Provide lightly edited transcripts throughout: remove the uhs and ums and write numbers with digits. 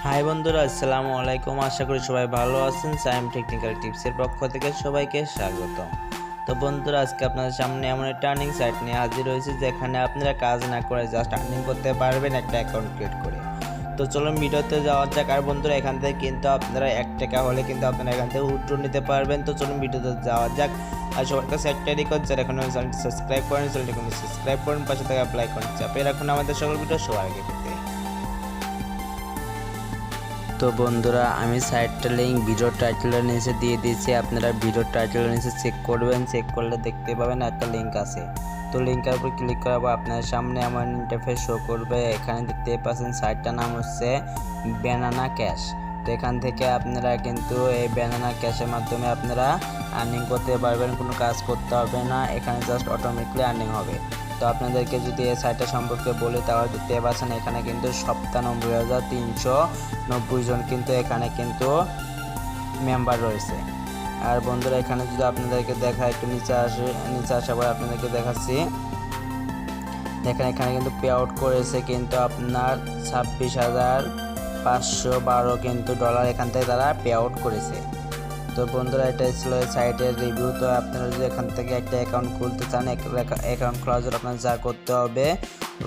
High বন্ধুরা, আসসালামু আলাইকুম। আশা করি সবাই ভালো আছেন। সাইম টেকনিক্যাল টিপসের পক্ষ থেকে সবাইকে স্বাগতম। তো বন্ধুরা, আজকে আপনাদের সামনে এমন একটা আর্নিং সাইট নিয়ে হাজির হয়েছে যেখানে আপনারা কাজ না করে জাস্ট আর্নিং করতে পারবেন একটা অ্যাকাউন্ট ক্রিয়েট করে। তো চলুন ভিডিওতে যাওয়া যাক। আর বন্ধুরা, এখান থেকে কিন্তু আপনারা 1 টাকা হলে কিন্তু আপনারা এখান থেকে উইথড্র নিতে পারবেন। তো চলুন ভিডিওতে যাওয়া যাক। আর সবার কাছে একটা রিকোয়েস্ট, যারা এখন চ্যানেলটি সাবস্ক্রাইব করেন চ্যানেলটি সাবস্ক্রাইব করুন, পাশে থাকা বেল আইকনটি চাপিয়ে রাখুন আমাদের সকল ভিডিও সবার আগে পেতে। তো বন্ধুরা, আমি সাইটটার লিঙ্ক ভিডিও টাইটেলের নিচে দিয়ে দিয়েছি। আপনারা ভিডিও টাইটেলের নিচে চেক করবেন। চেক করলে দেখতে পাবেন একটা লিঙ্ক আছে। তো লিঙ্কের উপর ক্লিক করার পর আপনার সামনে আমার ইন্টারফেস শো করবে। এখানে দেখতে পাচ্ছেন সাইটটার নাম হচ্ছে ব্যানানা ক্যাশ। তো এখান থেকে আপনারা কিন্তু এই ব্যানানা ক্যাশের মাধ্যমে আপনারা আর্নিং করতে পারবেন। কোনো কাজ করতে হবে না, এখানে জাস্ট অটোমেটিকলি আর্নিং হবে। তো আপনাদেরকে যদি এই সাইটটা সম্পর্কে বলি তাহলে দেখতে পাচ্ছেন এখানে কিন্তু 97,390 জন কিন্তু এখানে কিন্তু মেম্বার রয়েছে। আর বন্ধুরা, এখানে যদি আপনাদেরকে দেখা একটু নিচে আসার পর আপনাদেরকে দেখাচ্ছি। দেখেন এখানে কিন্তু পে আউট করেছে কিন্তু আপনার 26,512 কিন্তু ডলার এখান থেকে তারা পে আউট করেছে। তো বন্ধুরা, এটা ছিল সাইটের রিভিউ। তো আপনারা যদি এখান থেকে একটা অ্যাকাউন্ট খুলতে চান, অ্যাকাউন্ট খোলার জন্য আপনার যা করতে হবে,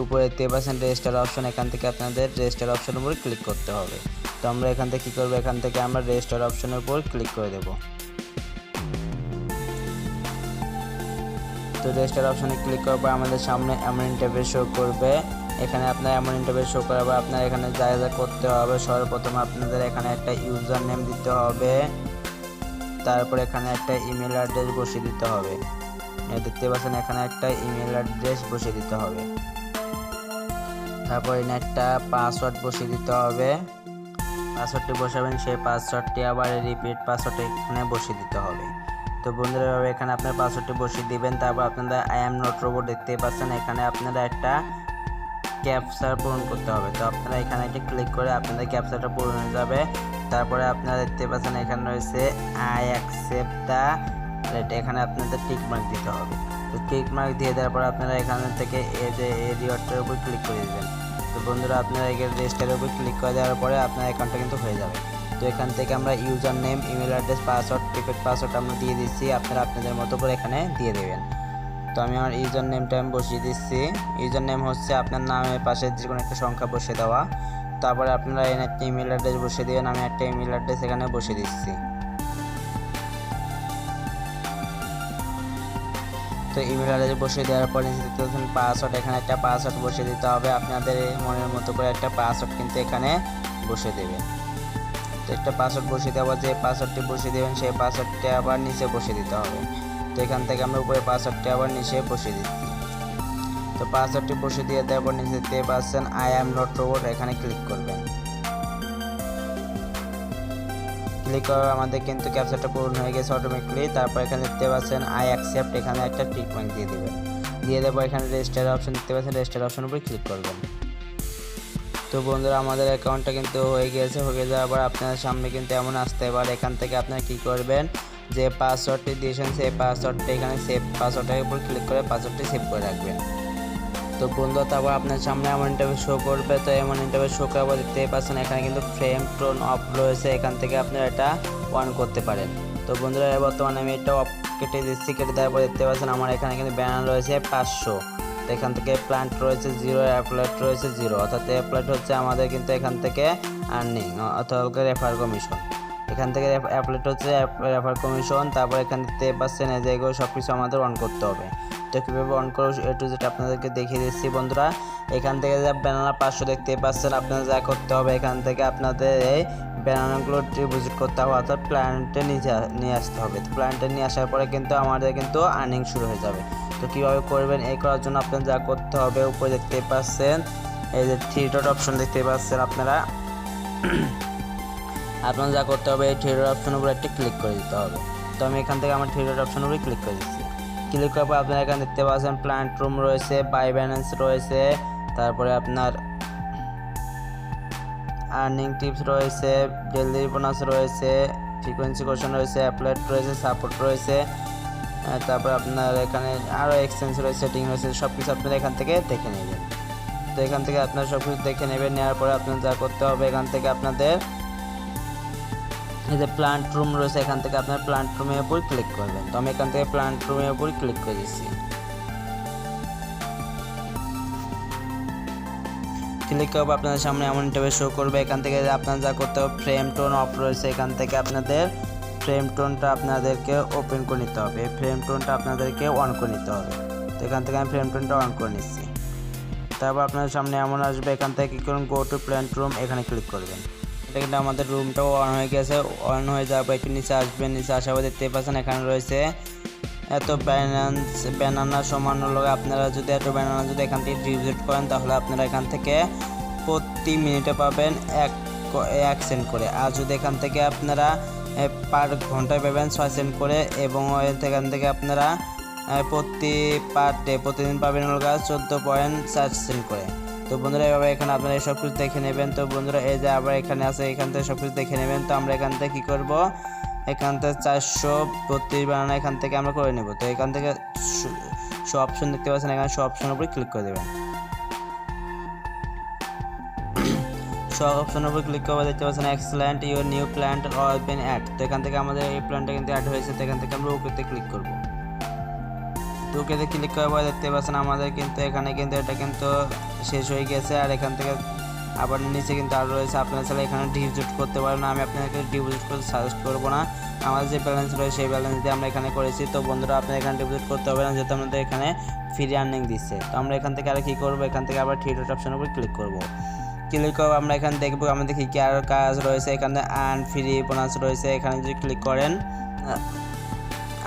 উপরে 3% রেজিস্টার অপশন, এখান থেকে আপনাদের রেজিস্টার অপশনের উপর ক্লিক করতে হবে। তো আমরা এখান থেকে কী করবো, এখান থেকে আমরা রেজিস্টার অপশনের উপর ক্লিক করে দেব। তো রেজিস্টার অপশনে ক্লিক করার পর আমাদের সামনে এমন ইন্টারফেস শো করবে। এখানে আপনার এমন ইন্টারফেস শো করার পর আপনার এখানে যা যা করতে হবে, সর্বপ্রথম আপনাদের এখানে একটা ইউজার নেম দিতে হবে। তারপর এখানে একটা ইমেল অ্যাড্রেস বসিয়ে দিতে হবে। দেখতে পাচ্ছেন এখানে একটা ইমেল অ্যাড্রেস বসিয়ে দিতে হবে। তারপর এখানে একটা পাসওয়ার্ড বসিয়ে দিতে হবে। পাসওয়ার্ডটি বসাবেন, সেই পাসওয়ার্ডটি আবার রিপিট পাসওয়ার্ড এখানে বসিয়ে দিতে হবে। তো বন্ধুরা, এখানে আপনার পাসওয়ার্ডটি বসিয়ে দিবেন। তারপর আপনারা আই এম নট রোবট দেখতে পাচ্ছেন, এখানে আপনারা একটা ক্যাপচার পূরণ করতে হবে। তো আপনারা এখানে একটা ক্লিক করে আপনাদের ক্যাপচারটা পূরণ হয়ে যাবে। তারপরে আপনারা দেখতে পাচ্ছেন এখানে রয়েছে আই অ্যাকসেপ্ট দ্য রেট, এখানে আপনাদের টিক মার্ক দিতে হবে। তো টিক মার্ক দিয়ে দেওয়ার পর আপনারা এখান থেকে এই যে এই রিওয়ার্ডটার উপর ক্লিক করে দেবেন। তো বন্ধুরা, আপনারা এখানে রেজিস্টারের উপর ক্লিক করে দেওয়ার পরে আপনার অ্যাকাউন্টটা কিন্তু হয়ে যাবে। তো এখান থেকে আমরা user name, email address, password, prepaid password আমরা দিয়ে দিচ্ছি। আপনারা আপনাদের মতো করে এখানে দিয়ে দেবেন। তো আমি আমার ইউজার নেমটা আমি বসিয়ে দিচ্ছি। ইউজার নেম হচ্ছে আপনার নামের পাশে যে কোনো একটা সংখ্যা বসিয়ে দেওয়া। তারপরে আপনারা এখানে একটা ইমেল অ্যাড্রেস বসিয়ে দেবেন। আমি একটা ইমেল অ্যাড্রেস এখানে বসিয়ে দিচ্ছি। তো ইমেল অ্যাড্রেস বসিয়ে দেওয়ার পর নিচে দেখতে পাচ্ছেন পাসওয়ার্ড, এখানে একটা পাসওয়ার্ড বসিয়ে দিতে হবে। আপনাদের মনের মতো করে একটা পাসওয়ার্ড কিন্তু এখানে বসিয়ে দেবেন। তো একটা পাসওয়ার্ড বসিয়ে দেওয়ার যে পাসওয়ার্ডটি বসিয়ে দেবেন, সেই পাসওয়ার্ডটি আবার নিচে বসিয়ে দিতে হবে। তো এখান থেকে আমরা উপরে পাসওয়ার্ডটি আবার নিচে বসিয়ে দিচ্ছি। তো পাসওয়ার্ডটি বসিয়ে দিয়ে দেওয়ার পর নিচে দেখতে পাচ্ছেন আই অ্যাম নট রোবট, এখানে ক্লিক করবেন। ক্লিক করার আমাদের কিন্তু ক্যাপচারটা পূরণ হয়ে গেছে অটোমেটিকলি। তারপর এখানে দেখতে পাচ্ছেন আই অ্যাকসেপ্ট, এখানে একটা টিক মার্ক দিয়ে দেবেন। দিয়ে দেবো এখানে রেজিস্টার অপশন দেখতে পাচ্ছেন, রেজিস্টার অপশন উপরে ক্লিক করবেন। তো বন্ধুরা, আমাদের অ্যাকাউন্টটা কিন্তু হয়ে গিয়েছে। হয়ে যাওয়ার পর আপনার সামনে কিন্তু এমন আসতে পারে। এখান থেকে আপনারা কী করবেন, যে পাসওয়ার্ডটি দিয়েছেন সেই পাসওয়ার্ডটা এখানে সেভ পাসওয়ার্ডের উপর ক্লিক করে পাসওয়ার্ডটি সেভ করে রাখবেন। তো বন্ধুরা, তারপর আপনার সামনে এমন ইন্টারফেস শো করবে। তো এমন ইন্টারফেস শো করার পর দেখতেই পাচ্ছেন এখানে কিন্তু ফ্রেম টোন অফ রয়েছে, এখান থেকে আপনারা এটা অন করতে পারেন। তো বন্ধুরা, বর্তমানে আমি এটা অফ কেটে দিচ্ছি। কেটে দেওয়ার পর দেখতে পাচ্ছেন আমার এখানে কিন্তু ব্যানার রয়েছে 500। তো এখান থেকে প্ল্যান্ট রয়েছে 0, অ্যাপ্লাইট রয়েছে 0, অর্থাৎ অ্যাপ্লাইট হচ্ছে আমাদের কিন্তু এখান থেকে আর্নিং অর্থাৎ রেফার কমিশন। এখান থেকে অ্যাপ্লাইট হচ্ছে রেফার কমিশন। তারপর এখান দেখতে পাচ্ছেন এই যে এগুলো সব কিছু আমাদের অন করতে হবে। তো কীভাবে অন করো এ টু জেড আপনাদেরকে দেখিয়ে দিচ্ছি। বন্ধুরা, এখান থেকে যে ব্যানানা 500 দেখতে পাচ্ছেন, আপনারা যা করতে হবে এখান থেকে আপনাদের এই ব্যানানাগুলো ডিপোজিট করতে হবে, অর্থাৎ প্ল্যান্টে নিয়ে আসতে হবে। তো প্ল্যান্টে নিয়ে আসার পরে কিন্তু আমাদের কিন্তু আর্নিং শুরু হয়ে যাবে। তো কীভাবে করবেন, এই করার জন্য আপনার যা করতে হবে, উপরে দেখতে পাচ্ছেন এই যে 3 ডট অপশন দেখতে পাচ্ছেন আপনারা যা করতে হবে এই 3 ডট অপশনের উপরে একটা ক্লিক করে দিতে হবে। তো আমি এখান থেকে আমার 3 ডট অপশনের উপরে ক্লিক করে দিচ্ছি। ক্লিক করার পর আপনারা এখানে দেখতে পাচ্ছেন প্ল্যান্ট রুম রয়েছে, বাই ব্যালেন্স রয়েছে, তারপরে আপনার আর্নিং টিপস রয়েছে, ডেলিভারি বোনাস রয়েছে, ফ্রিকোয়েন্সি কোশ্চেন রয়েছে, অ্যাপ্লাইড রয়েছে, সাপোর্ট রয়েছে, তারপর আপনার এখানে আরও এক্সচেঞ্জ রয়েছে, সেটিং রয়েছে, সব কিছু আপনারা এখান থেকে দেখে নেবেন। তো এখান থেকে আপনারা সব কিছু দেখে নেবেন। নেওয়ার পরে আপনার যা করতে হবে, এখান থেকে আপনাদের এই যে প্লান্ট রুম রয়েছে, এখান থেকে আপনার প্লান্ট রুমের উপর ক্লিক করবেন। তো আমি এখান থেকে প্লান্ট রুমের উপর ক্লিক করে দিচ্ছি। ক্লিক করবো আপনাদের সামনে এমন ইন্টারফেস শো করবে। এখান থেকে আপনার যা করতে হবে, ফ্রেম টোন অফ রয়েছে, এখান থেকে আপনাদের ফ্রেম টোনটা আপনাদেরকে ওপেন করে নিতে হবে, ফ্রেম টোনটা আপনাদেরকে অন করে নিতে হবে। তো এখান থেকে আমি ফ্রেম টোনটা অন করে নিচ্ছি। তারপর আপনাদের সামনে এমন আসবে, এখান থেকে কী করুন, গো টু প্ল্যান্ট রুম, এখানে ক্লিক করবেন। এটা কিন্তু আমাদের রুমটাও অন হয়ে গেছে। অন হয়ে যাওয়ার পর একটু নিচে আসবেন। নিচে আসার পর দেখতে পাচ্ছেন এখানে রয়েছে এত ব্যানানা সমান হলো। আপনারা যদি এত ব্যানানা যদি এখান থেকে ডিপোজিট করেন, তাহলে আপনারা এখান থেকে প্রতি মিনিটে পাবেন 1 সেন্ট করে। আর যদি এখান থেকে আপনারা পার ঘন্টায় পাবেন 6 সেন্ট করে, এবং এখান থেকে আপনারা প্রতিদিন পাবেন হলো 14.4 সেন্ট করে। তো বন্ধুরা এভাবে এখানে আপনারা সব কিছু দেখে নেবেন। তো বন্ধুরা এই যে আবার এখানে আছে, এখান থেকে সব কিছু দেখে নেবেন। তো আমরা এখান থেকে কী করবো, এখান থেকে 432 ব্যানানা এখান থেকে আমরা করে নেব। তো এখান থেকে শো অপশন দেখতে পাচ্ছেন, এখানে শো অপশনের উপরে ক্লিক করে দেবেন। শো অপশনের উপর ক্লিক করে দেখতে পাচ্ছেন excellent, your new plant or bin add. তো এখান থেকে আমাদের এই প্ল্যান্টটা কিন্তু অ্যাড হয়েছে। তো এখান থেকে আমরা ওকেতে ক্লিক করব। তো ওকেতে ক্লিক করার পর দেখতে পাচ্ছেন আমাদের কিন্তু এখানে কিন্তু এটা কিন্তু শেষ হয়ে গেছে। আর এখান থেকে আবার নিচে কিন্তু আরও রয়েছে, আপনারা চাইলে এখানে ডিপোজিট করতে পারেন। আমি আপনাদেরকে ডিপোজিট করতে সাজেস্ট করবো না, আমাদের যে ব্যালেন্স রয়েছে সেই ব্যালেন্স দিয়ে আমরা এখানে করেছি। তো বন্ধুরা আপনারা এখানে ডিপোজিট করতে হবে না, যেহেতু আমাদের এখানে ফ্রি আর্নিং দিচ্ছে। তো আমরা এখান থেকে আর কী করবো, এখান থেকে আবার থ্রি ডট অপশনের উপর ক্লিক করবো। ক্লিক করবো আমরা এখানে দেখবো আমাদের কী কী আর কাজ রয়েছে। এখানে আর্ন ফ্রি বোনাস রয়েছে, এখানে যদি ক্লিক করেন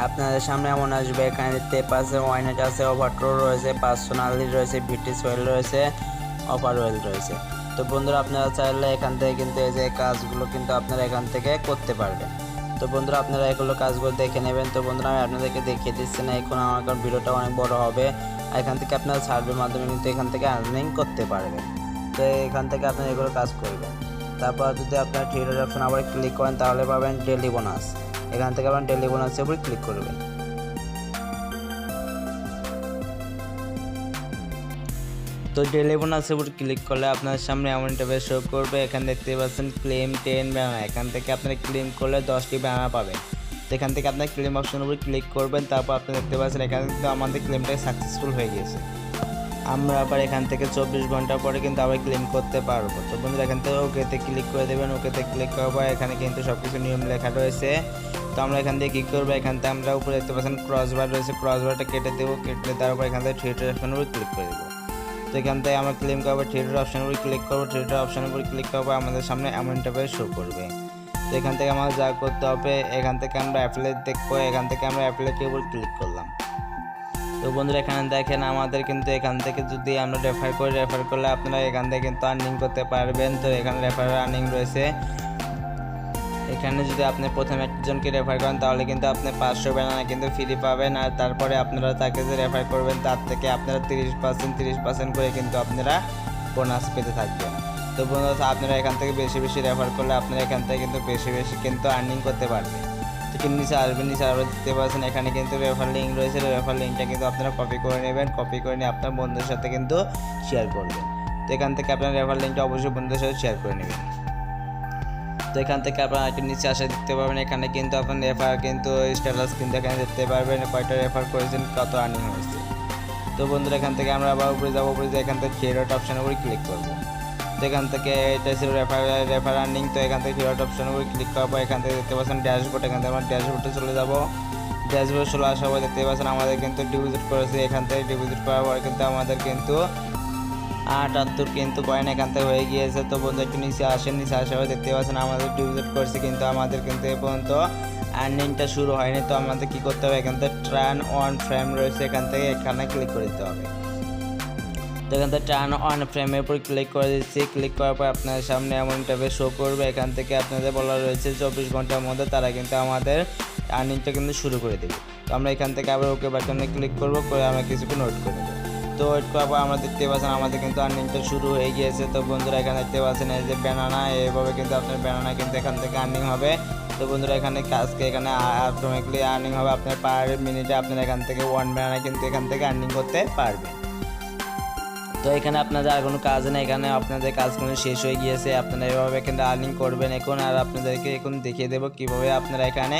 আপনাদের সামনে এমন আসবে। এখানে দেখতে পাচ্ছেন ওয়াইনেট আছে, ওভারটো রয়েছে, পার্সোনালি রয়েছে, ব্রিটিশ ওয়েল রয়েছে, অফার ওয়েল রয়েছে। তো বন্ধুরা আপনারা চাইলে এখান থেকে কিন্তু এই যে কাজগুলো কিন্তু আপনারা এখান থেকে করতে পারবেন। তো বন্ধুরা আপনারা এগুলো কাজগুলো দেখে নেবেন। তো বন্ধুরা আমি আপনাদেরকে দেখিয়ে দিচ্ছি না এখন, আমার কারণ ভিডিওটা অনেক বড় হবে। এখান থেকে আপনারা সার্ভের মাধ্যমে কিন্তু এখান থেকে আর্নিং করতে পারবেন। তো এখান থেকে আপনারা এগুলো কাজ করবেন। তারপর যদি আপনারা থ্রি ডট অপশন আবার ক্লিক করেন, তাহলে পাবেন ডেইলি বোনাস। এখান থেকে আপনার ডেইলি বোনাসের উপর ক্লিক করবেন। তো ডেইলি বোনাসের উপর ক্লিক করলে আপনার সামনে এমন ইন্টারফেস শো করবে। এখানে দেখতে পাচ্ছেন ক্লেম 10 ব্যানানা, এখান থেকে আপনারা ক্লেম করলে 10টি ব্যানানা পাবেন। তো এখান থেকে আপনার ক্লেম অপশনের উপর ক্লিক করবেন। তারপর আপনি দেখতে পাচ্ছেন এখানে কিন্তু আমাদের ক্লেমটা সাকসেসফুল হয়ে গিয়েছে। আমরা আবার এখান থেকে 24 ঘন্টা পরে কিন্তু আবার ক্লেম করতে পারবো। তো বন্ধুরা এখান থেকে ওকেতে ক্লিক করে দেবেন। ওকেতে ক্লিক করবো, এখানে কিন্তু সব কিছু নিয়ম লেখা রয়েছে। তো আমরা এখান থেকে কী করবো, এখান থেকে আমরা উপরে দেখতে পাচ্ছেন ক্রসবার রয়েছে, ক্রসবারটা কেটে দেবো। কেটে তারপর এখান থেকে থ্রি ডট অপশনের উপর ক্লিক করে দেবো। তো এখান থেকে আমরা ক্লেম করবো, থ্রি ডট অপশনের উপর ক্লিক করবো। থ্রি ডট অপশনের উপর ক্লিক করবো, আমাদের সামনে এমন ইন্টারফেস শো করবে। তো এখান থেকে আমাদের যা করতে হবে, এখান থেকে আমরা অ্যাফিলিয়েট দেখবো। এখান থেকে আমরা অ্যাফিলিয়েটের উপর ক্লিক করলাম। তো বন্ধুরা এখানে দেখেন আমাদের কিন্তু এখান থেকে যদি আমরা রেফার করলে আপনারা এখান থেকে কিন্তু আর্নিং করতে পারবেন। তো এখানে রেফার আর্নিং রয়েছে। এখানে যদি আপনি প্রথমে একজনকে রেফার করেন, তাহলে কিন্তু আপনি 500 ব্যানানা কিন্তু ফ্রি পাবেন। আর তারপরে আপনারা তাকে যে রেফার করবেন, তার থেকে আপনারা 30% করে কিন্তু আপনারা বোনাস পেতে থাকবেন। তো বন্ধুরা আপনারা এখান থেকে বেশি বেশি রেফার করলে আপনারা এখান থেকে কিন্তু বেশি বেশি কিন্তু আর্নিং করতে পারবেন। তো কিন্তু নিচে আসবেন, নিচে আরও দেখতে পাচ্ছেন এখানে কিন্তু রেফার লিঙ্ক রয়েছে। রেফার লিঙ্কটা কিন্তু আপনারা কপি করে নেবেন। কপি করে নিয়ে আপনার বন্ধুদের সাথে কিন্তু শেয়ার করবেন। তো এখান থেকে আপনার রেফার লিঙ্কটা অবশ্যই বন্ধুদের সাথে শেয়ার করে নেবেন। তো এখান থেকে আপনারা একটু নিচে আসে দেখতে পাবেন, এখানে কিন্তু আপনার রেফার কিন্তু স্ট্যাটাস কিন্তু এখানে দেখতে পারবেন, কয়টা রেফার করেছেন, কত আর্নিং হয়েছে। তো বন্ধুরা এখান থেকে আমরা আবার উপরে যাবো। উপরে এখান থেকে থ্রি ডট অপশনের উপরে ক্লিক করবো। তো এখান থেকে এটা ছিল রেফার আর্নিং। তো এখান থেকে থ্রি ডট অপশনের উপরে ক্লিক করবো। এখান থেকে দেখতে পাচ্ছেন ড্যাশবোর্ড, এখান থেকে আমরা ড্যাশবোর্ডে চলে যাবো। ড্যাশবোর্ড চলে আসার পর দেখতে পাচ্ছেন আমাদের কিন্তু ডিপোজিট করেছে। এখান থেকে ডিপোজিট করার পর কিন্তু আমাদের কিন্তু 78 কিন্তু কয়েন এখান থেকে হয়ে গিয়েছে। তো বন্ধু একটু নিচে আসেন, নিচে আসার পর দেখতে পাচ্ছেন আমাদের ডিপোজিট করছে, কিন্তু আমাদের কিন্তু এ পর্যন্ত আর্নিংটা শুরু হয়নি। তো আমাদের কী করতে হবে, এখান থেকে টার্ন অন ফ্রেম রয়েছে, এখান থেকে এখানে ক্লিক করে দিতে হবে। তো এখান থেকে টার্ন অন ফ্রেমের উপর ক্লিক করে দিচ্ছি। ক্লিক করার পর আপনাদের সামনে এমন ইন্টারফেস শো করবে। এখান থেকে আপনাদের বলা রয়েছে 24 ঘন্টার মধ্যে তারা কিন্তু আমাদের আর্নিংটা কিন্তু শুরু করে দেবে। তো আমরা এখান থেকে আবার ওকে বাটনে ক্লিক করবো, করে আমরা কিছুক্ষণ ওয়েট করে নেবো। তো ওয়েট করার পর আমরা দেখতে পাচ্ছেন আমাদের কিন্তু আর্নিংটা শুরু হয়ে গিয়েছে। তো বন্ধুরা এখানে দেখতে পাচ্ছেন এই যে ব্যানানা, এইভাবে কিন্তু আপনার ব্যানানা কিন্তু এখান থেকে আর্নিং হবে। তো বন্ধুরা এখানে আজকে এখানে অটোমেটিকলি আর্নিং হবে আপনার পার মিনিটে। আপনার এখান থেকে 1 ব্যানানা কিন্তু এখান থেকে আর্নিং করতে পারবেন। তো তো এখানে আপনাদের আর কোনো কাজ নেই, এখানে আপনাদের কাজগুলো শেষ হয়ে গিয়েছে। আপনারা এভাবে এখানে আর্নিং করবেন এখন। আর আপনাদেরকে এখন দেখিয়ে দেবো কীভাবে আপনারা এখানে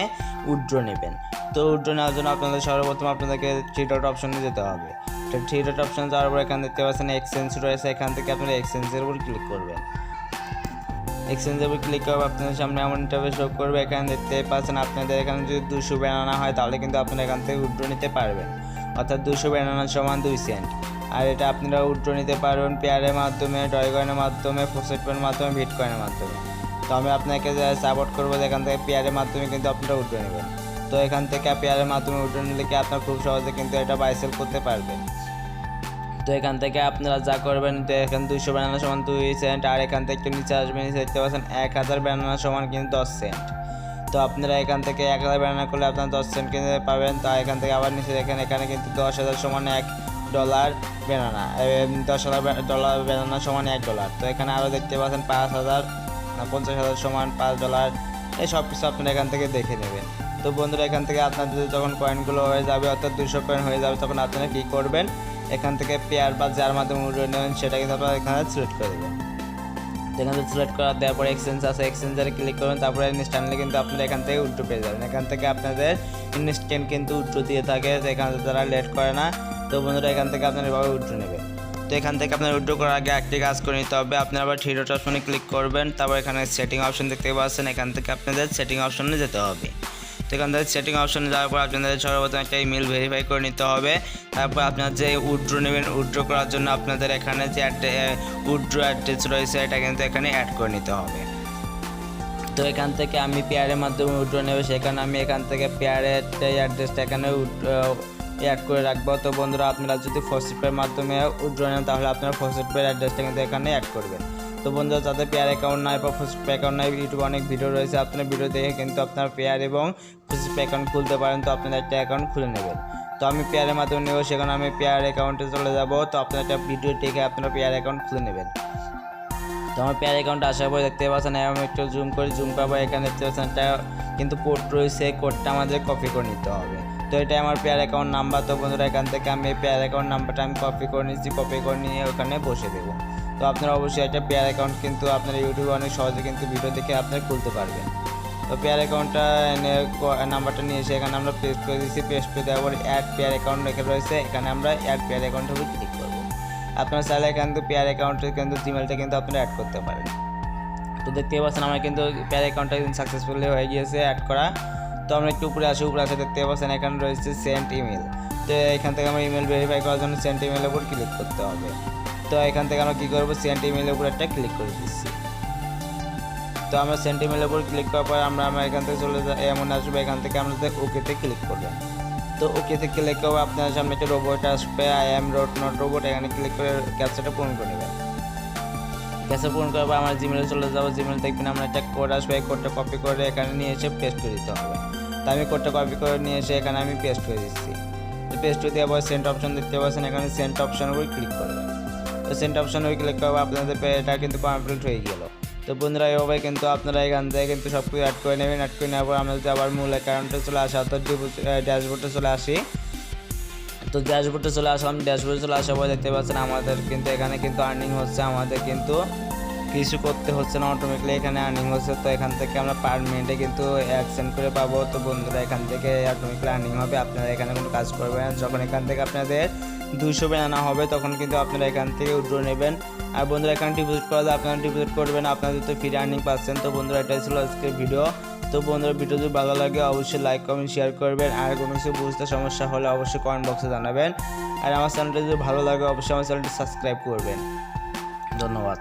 উইথড্র নেবেন। তো উইথড্র নেওয়ার জন্য আপনাদের সর্বপ্রথম আপনাদেরকে 3 ডট অপশনে যেতে হবে। তো 3 ডট অপশন যাওয়ার পর এখানে দেখতে পাচ্ছেন এক্সচেঞ্জ রয়েছে, এখান থেকে আপনারা এক্সচেঞ্জের উপর ক্লিক করবেন। এক্সচেঞ্জের উপর ক্লিক করবে আপনাদের সামনে এমন ইন্টারফেস শো করবে। এখানে দেখতে পাচ্ছেন আপনাদের এখানে যদি 200 ব্যানানা হয় তাহলে কিন্তু আপনারা এখান থেকে উইথড্র নিতে পারবেন, অর্থাৎ 200 ব্যানানা সমান 2 সেন্ট। আর এটা আপনারা উইথড্র নিতে পারবেন পেয়ারের মাধ্যমে, ডয়কয়েনের মাধ্যমে, ফোসেটপের মাধ্যমে, বিটকয়েনের মাধ্যমে। তো আমি আপনাকে সাপোর্ট করবো যে এখান থেকে পেয়ারের মাধ্যমে কিন্তু আপনারা উইথড্র নেবেন। তো এখান থেকে পেয়ারের মাধ্যমে উইথড্র নিলে কি আপনারা খুব সহজে কিন্তু এটা বাই সেল করতে পারবেন। তো এখান থেকে আপনারা যা করবেন, তো এখানে 200 ব্যানানা সমান 2 সেন্ট। আর এখান থেকে নিচে আসবেন, নিচে দেখতে পাচ্ছেন 1000 ব্যানানা সমান কিন্তু 10 সেন্ট। তো আপনারা এখান থেকে 1000 ব্যানানা করলে আপনারা 10 সেন্ট কিনতে পাবেন। তো এখান থেকে আবার নিচে দেখেন এখানে কিন্তু 10,000 সমান $1 ব্যানানা, $10,000 ব্যানানা সমান $1। তো এখানে আরও দেখতে পাচ্ছেন 50,000 সমান $5। এই সব কিছু আপনারা এখান থেকে দেখে নেবেন। তো বন্ধুরা এখান থেকে আপনাদের যখন কয়েনগুলো হয়ে যাবে, অর্থাৎ 200 কয়েন হয়ে যাবে, তখন আপনারা কী করবেন, এখান থেকে পেয়ার বা যার মাধ্যমে উইথড্র নেবেন সেটা কিন্তু আপনারা এখানে সিলেক্ট করে দেবেন। এখান থেকে সিলেক্ট করার দেওয়ার পরে এক্সচেঞ্জ আছে, এক্সচেঞ্জারে ক্লিক করবেন, তারপরে ইনস্ট্যান্টলি কিন্তু আপনারা এখান থেকে উইথড্র পেয়ে যাবেন। এখান থেকে আপনাদের ইনস্ট্যান্ট কিন্তু উইথড্র দিয়ে থাকে, তো এখান থেকে তারা লেট করে না। তো বন্ধুরা এখান থেকে আপনারা এভাবে উইথড্র নেবেন। তো এখান থেকে আপনার উইথড্র করার আগে একটি কাজ করে নিতে হবে, আপনারা আবার 3 ডট অপশনে ক্লিক করবেন, তারপর এখানে সেটিং অপশন দেখতে পাচ্ছেন, এখান থেকে আপনাদের সেটিং অপশনে যেতে হবে। তো এখান থেকে সেটিং অপশনে যাওয়ার পর আপনাদের সর্বপ্রথম একটা ইমেল ভেরিফাই করে নিতে হবে। তারপর আপনার যে উইথড্র নেবেন, উইথড্র করার জন্য আপনাদের এখানে যে উইথড্র অ্যাড্রেস রয়েছে এটা কিন্তু এখানে অ্যাড করে নিতে হবে। তো এখান থেকে আমি পেয়ারের মাধ্যমে উইথড্র নেব, সেখানে আমি এখান থেকে পেয়ারের অ্যাড্রেসটা এখানে অ্যাড করে রাখবো। তো বন্ধুরা আপনারা যদি ফোসেটপের মাধ্যমে উইথড্র নেন তাহলে আপনারা ফোসেটপের অ্যাড্রেসটা কিন্তু এখানে অ্যাড করবেন। তো বন্ধুরা যাদের পেয়ার অ্যাকাউন্ট নাই বা ফোসেটপে অ্যাকাউন্ট নাই, ইউটিউবে অনেক ভিডিও রয়েছে, আপনার ভিডিও দেখে কিন্তু আপনার পেয়ার এবং ফোসেটপে অ্যাকাউন্ট খুলতে পারেন। তো আপনারা একটা অ্যাকাউন্ট খুলে নেবেন। তো আমি পেয়ারের মাধ্যমে নেব, সেখানে আমি পেয়ার অ্যাকাউন্টে চলে যাব। তো আপনারা একটা ভিডিও দেখে আপনারা পেয়ার অ্যাকাউন্ট খুলে নেবেন। তো আমার পেয়ার অ্যাকাউন্টে আসার পর দেখতে পাচ্ছেন, আমি একটু জুম করবো, এখানে দেখতে পাচ্ছেন একটা কিন্তু কোড রয়েছে, কোডটা আমাদের কপি করে নিতে হবে। তো এটাই আমার পেয়ার অ্যাকাউন্ট নাম্বার। তো বন্ধুরা এখান থেকে আমি এই পেয়ার অ্যাকাউন্ট নাম্বারটা আমি কপি করে নিচ্ছি, কপি করে নিয়ে ওখানে বসে দেবো। তো আপনারা অবশ্যই একটা পেয়ার অ্যাকাউন্ট কিন্তু আপনারা ইউটিউবে অনেক সহজে কিন্তু ভিডিও দেখে আপনারা খুলতে পারবেন। তো পেয়ার অ্যাকাউন্টটা নাম্বারটা নিয়ে এসে এখানে আমরা পেস্ট করে দিচ্ছি, পেস্ট করে দেওয়ার পর অ্যাড পেয়ার অ্যাকাউন্ট রেখে রয়েছে, এখানে আমরা অ্যাড পেয়ার অ্যাকাউন্টের উপর ক্লিক করবো। আপনারা চাইলে কিন্তু পেয়ার অ্যাকাউন্টের কিন্তু জিমেলটা কিন্তু আপনারা অ্যাড করতে পারেন। তো দেখতে পাচ্ছেন আমার কিন্তু পেয়ার অ্যাকাউন্টটা সাকসেসফুলি হয়ে গিয়েছে অ্যাড করা। তো আমরা একটু উপরে আসি দেখতে পাচ্ছেন এখানে রয়েছে সেন্ড ইমেল। তো এখান থেকে আমরা ইমেল ভেরিফাই করার জন্য সেন্ড ইমেলের উপর ক্লিক করতে হবে। তো এখান থেকে আমরা কী করবো, সেন্ড ইমেলের উপর একটা ক্লিক করে দিচ্ছি। তো আমরা সেন্ড ইমেলের উপর ক্লিক করার পর আমরা এখান থেকে চলে এমন আসবে, এখান থেকে আমরা ওকেতে ক্লিক করবেন। তো ওকেতে ক্লিক করবো, আপনার সামনে একটা রোবট আসবে, আই এম নট রোবট, এখানে ক্লিক করে ক্যাপচাটা পূরণ করে নেবেন। ক্যাপচা পূরণ করার পর আমার জিমেলে চলে যাবো, জিমেল দেখবেন আমরা একটা কোড আসবে, এই কোডটা কপি করে এখানে নিয়ে এসে পেস্ট করে দিতে হবে। তো আমি কোডটা কপি করে নিয়ে এসে এখানে আমি পেস্ট করে দিচ্ছি। তো পেস্ট করে দেওয়ার পর সেন্ড অপশন দেখতে পাচ্ছেন, এখানে সেন্ড অপশনের উপর ক্লিক করবেন। তো সেন্ড অপশনের উপর ক্লিক করবো, আপনাদের এটা কিন্তু কমপ্লিট হয়ে গেল। তো বন্ধুরা এভাবে কিন্তু আপনারা এখান থেকে কিন্তু সব কিছু অ্যাড করে নেবেন। অ্যাড করে নেওয়ার পর আমরা যদি আবার মূল অ্যাকাউন্টে চলে আসি, অর্থাৎ ড্যাশবোর্ডে চলে আসি। তো ড্যাশবোর্ডে চলে আসলাম, ড্যাশবোর্ডে চলে আসার পর দেখতে পাচ্ছেন আমাদের কিন্তু এখানে কিন্তু আর্নিং হচ্ছে, আমাদের কিন্তু কিছু করতে হচ্ছে না, অটোমেটিকলি এখানে আর্নিং হচ্ছে। তো এখান থেকে আমরা পার মিনিটে কিন্তু 1 সেন্ট করে পাবো। তো বন্ধুরা এখান থেকে অটোমেটিকলি আর্নিং হবে, আপনারা এখানে কোনো কাজ করবেন না। যখন এখান থেকে আপনাদের 200 ব্যানানা হবে তখন কিন্তু আপনারা এখান থেকে উইথড্র নেবেন। আর বন্ধুরা এখানে ডিপোজিট করা যায়, আপনারা ডিপোজিট করবেন, আপনাদের তো ফ্রি আর্নিং পাচ্ছেন। তো বন্ধুরা এটাই ছিল আজকের ভিডিও। তো বন্ধুরা ভিডিও যদি ভালো লাগে অবশ্যই লাইক কমেন্ট শেয়ার করবেন। আর কোনো কিছু বুঝতে সমস্যা হলে অবশ্যই কমেন্ট বক্সে জানাবেন। আর আমার চ্যানেলটা যদি ভালো লাগে অবশ্যই আমার চ্যানেলটি সাবস্ক্রাইব করবেন। ধন্যবাদ।